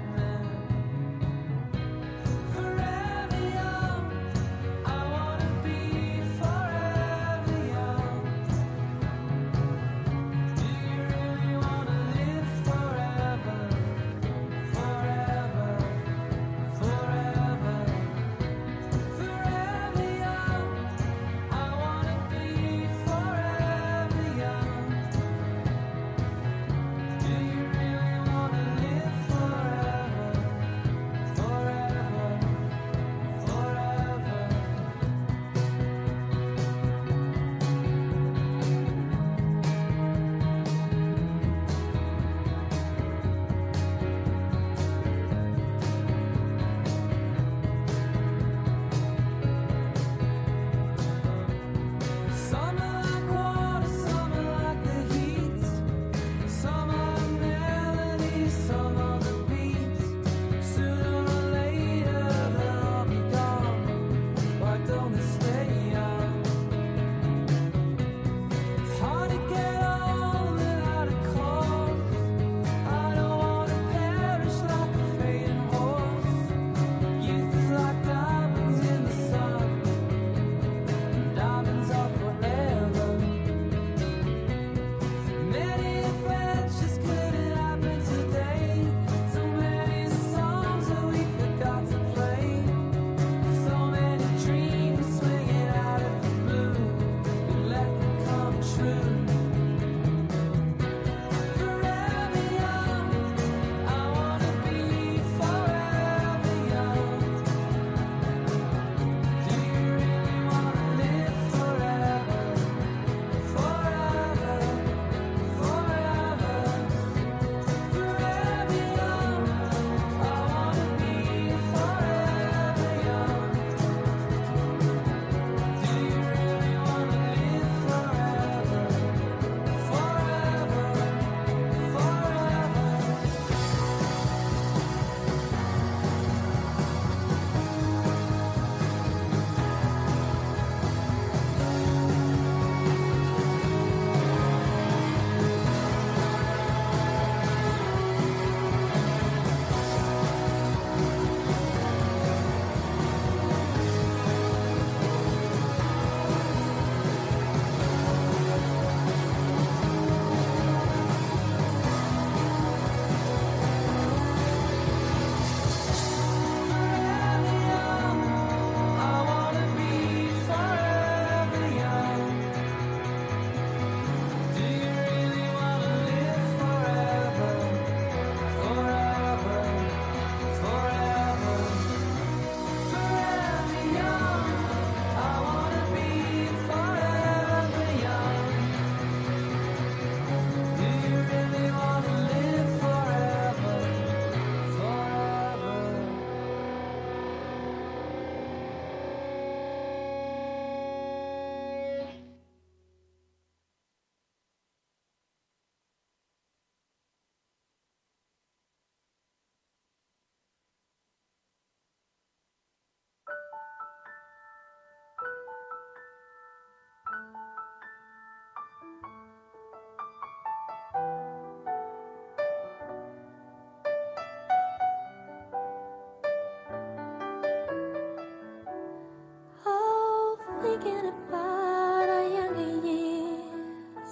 about our younger years,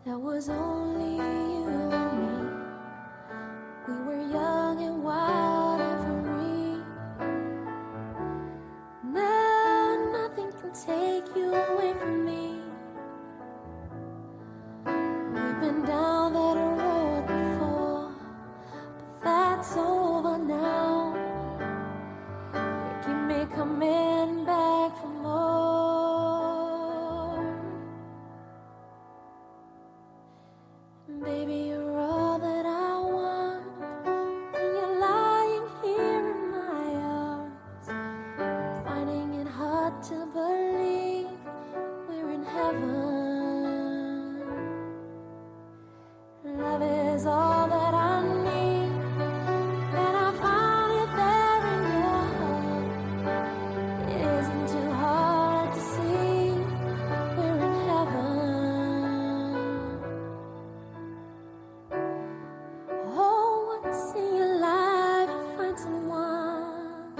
there was only you and me. We were young and wild and free. Now nothing can take you away from me. We've been down that road before, but that's over now. You keep me coming back for more. Baby, you're all that I want when you're lying here in my arms. I'm finding it hard to believe we're in heaven. Love is all that I need, and I found it there in your heart. It isn't too hard to see we're in heaven. Oh, once in your life you find someone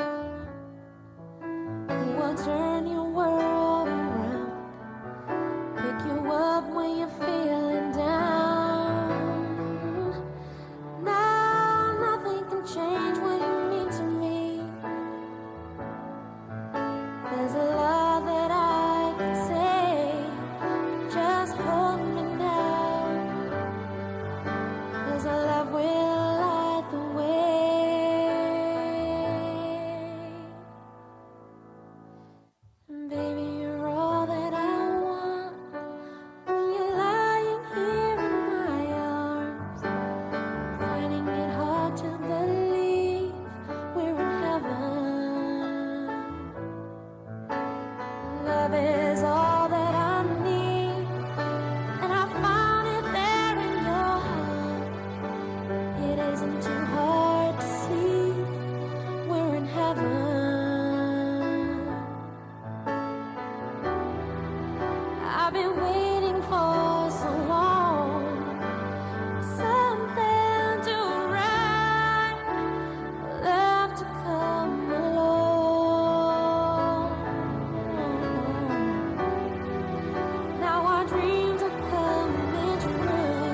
who will turn your world around, pick you up when you're feeling down. Now nothing can change what you mean to me. There's a lot that I could say, just hold me now, 'cause our love will light the way. Baby, you're all that I want when you're lying here in my arms. Finding it hard to believe we're in heaven. Love is all that I need, and I found it there in your heart. It isn't too hard to see we're in heaven. I've been waiting for so long, something to right, for love to come along. Now our dreams are coming true,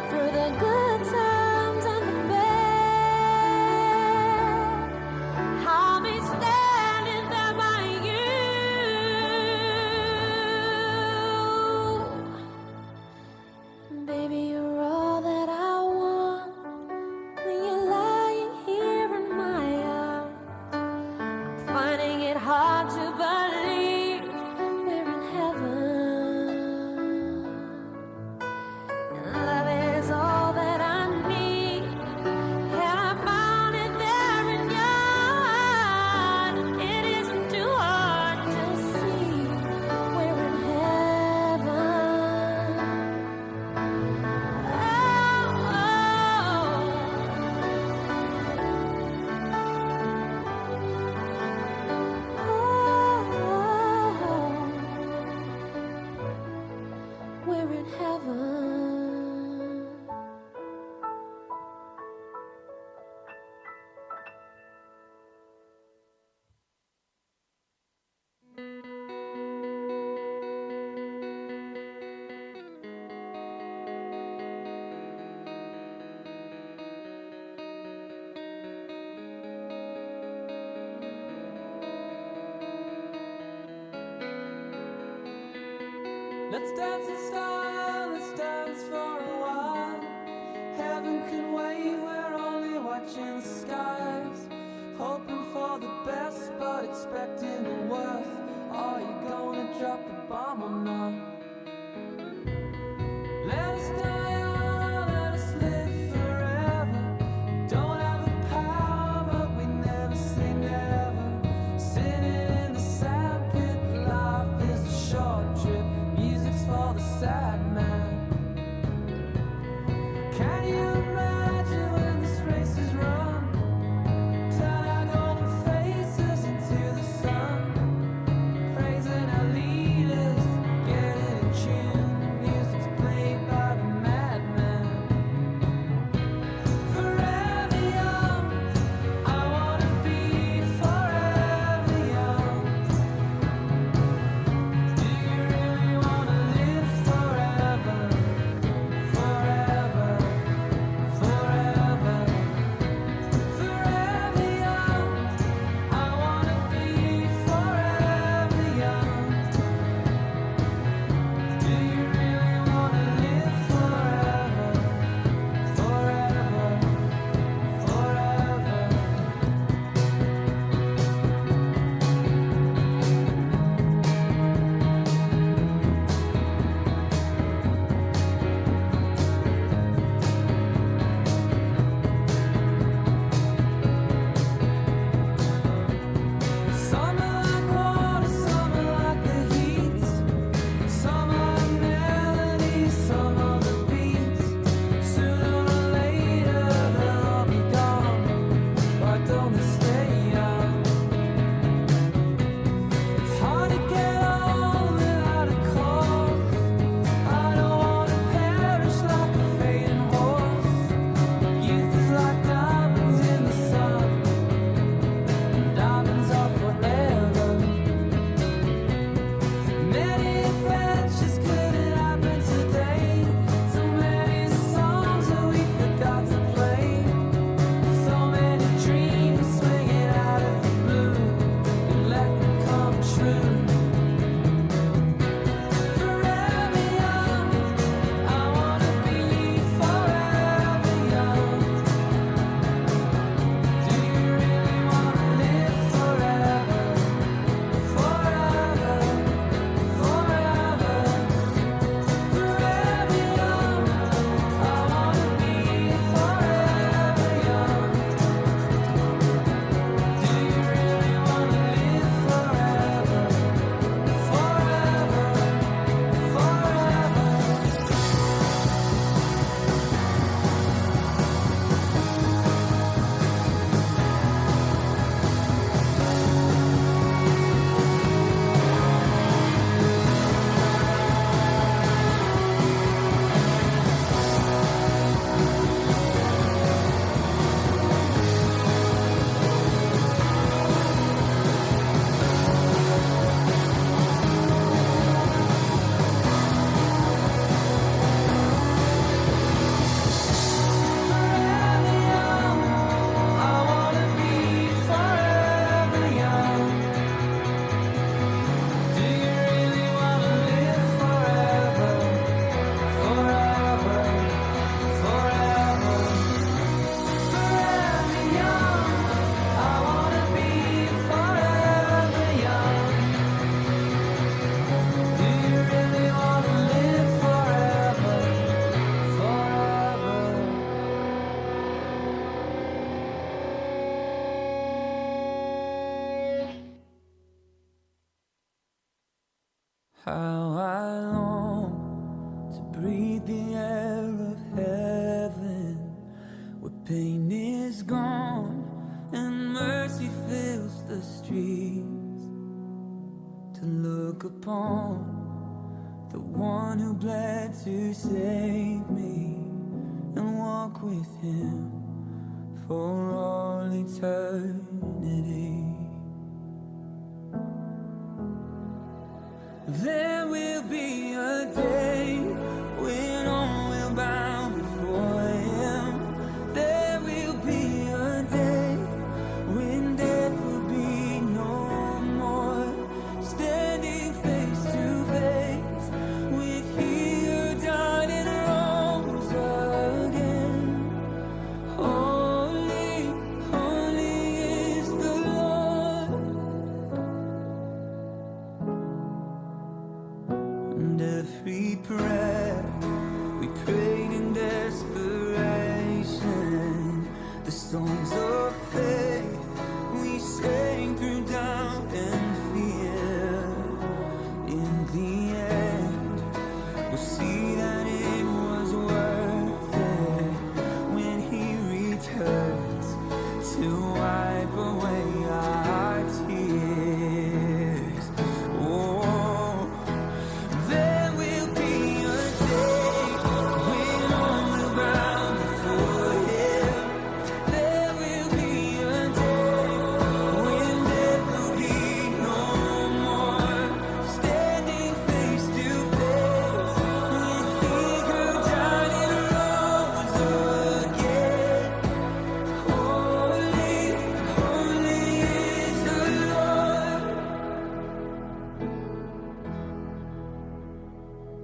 through the good times and the bad. I'll be standing there by you. Baby, you're all that I want when you're lying here in my arms. Finding it hard to believe we're in heaven. Love is all that I need, and I found it there in your heart. It isn't too hard to see we're in heaven. We're in heaven. Let's dance in style, let's dance for a while. Heaven can wait, we're only watching the skies. Hoping for the best, but expecting the worst. Are you gonna drop the bomb or not? Let us die young, let us live forever. Don't have the power, but we never say never. Sitting in the sandpit, life is a short trip. Music's for the sad man. Can you imagine when this race is run? Turn our golden faces into the sun. Praising our leaders, getting How I long to breathe the air of heaven, where pain is gone and mercy fills the streets. To look upon the one who bled to save me and walk with him for all eternity. There will be a day when all will bow before him. There will be a day when death will be no more. Standing face to face with he who died and rose again. Holy, holy is the Lord. And every prayer we prayed in desperation, the songs of faith we sang through doubt and fear. In the end, we'll see that it was worth it when he returns to wipe away our tears. Oh, there will be a day when all will bow before him. There will be a day when death will be no more. Standing face to face with he who died and rose again. Holy, holy is the Lord.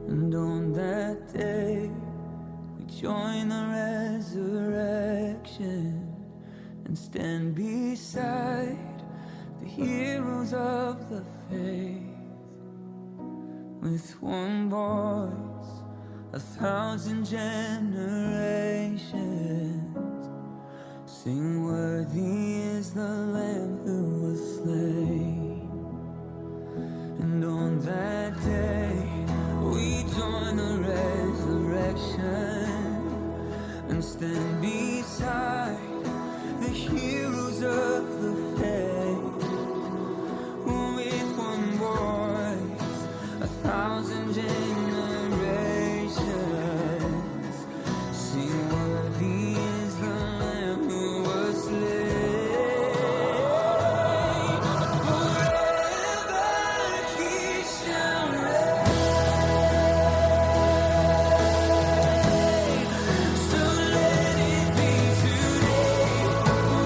And on that day, we join the resurrection and stand beside the heroes of the faith. With one voice, 1,000 generations sing, worthy is the Lamb who was slain. And on that day, we join the resurrection and stand beside the heroes of the faith. With one voice, 1,000 generations sing, worthy is the Lamb who was slain. Forever he shall reign. So let it be today.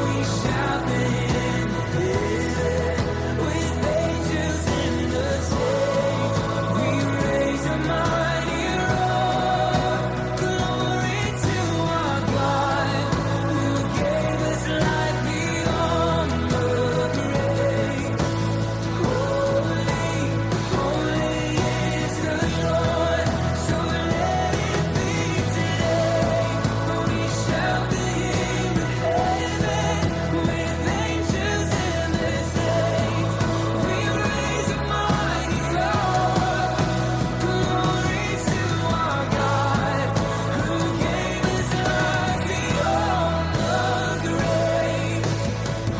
We shout the hymn of heaven with angels in the saints. We raise a mighty roar. Glory to our God who gave us life beyond the grave. Holy, holy is the Lord. So let it be today. We shout the hymn of heaven with angels in the saints. We raise a mighty roar. Glory to our God who gave us life beyond the grave.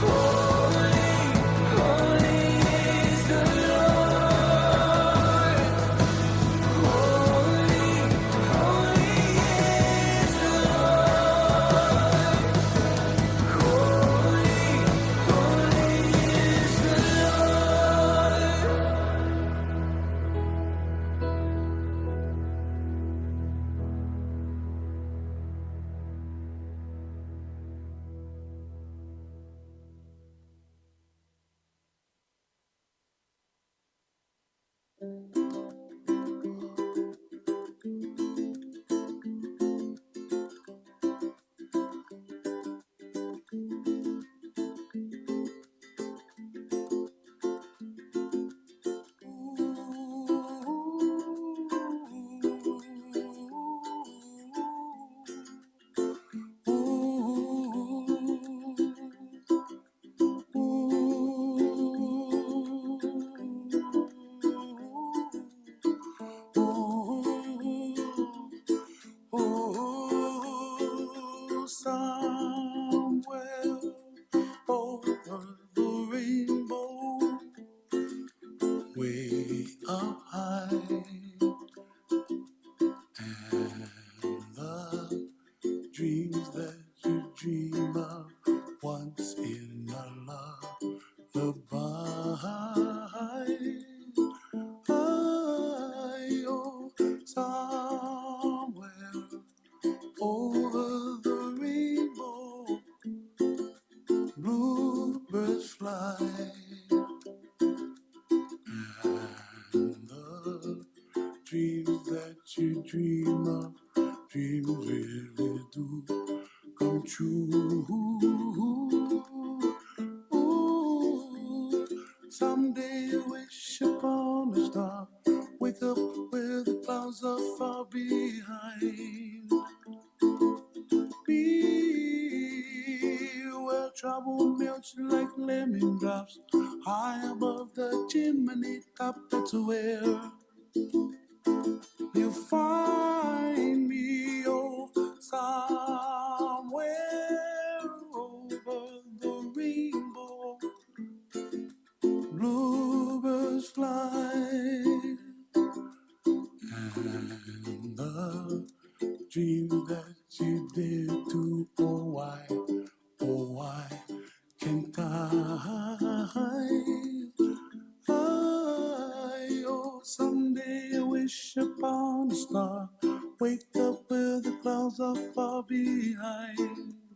Holy, holy is the Lord. Holy, holy is the Lord. Holy, holy is the Lord. star. Wake up where the clouds are far behind. Be where trouble melts like lemon drops. High above the chimney top, that's where you find me, oh, somewhere over the rainbow. Bluebirds fly, and the dream that you did to, oh why can't oh, someday I wish upon a star. Wake up where the clouds are far behind.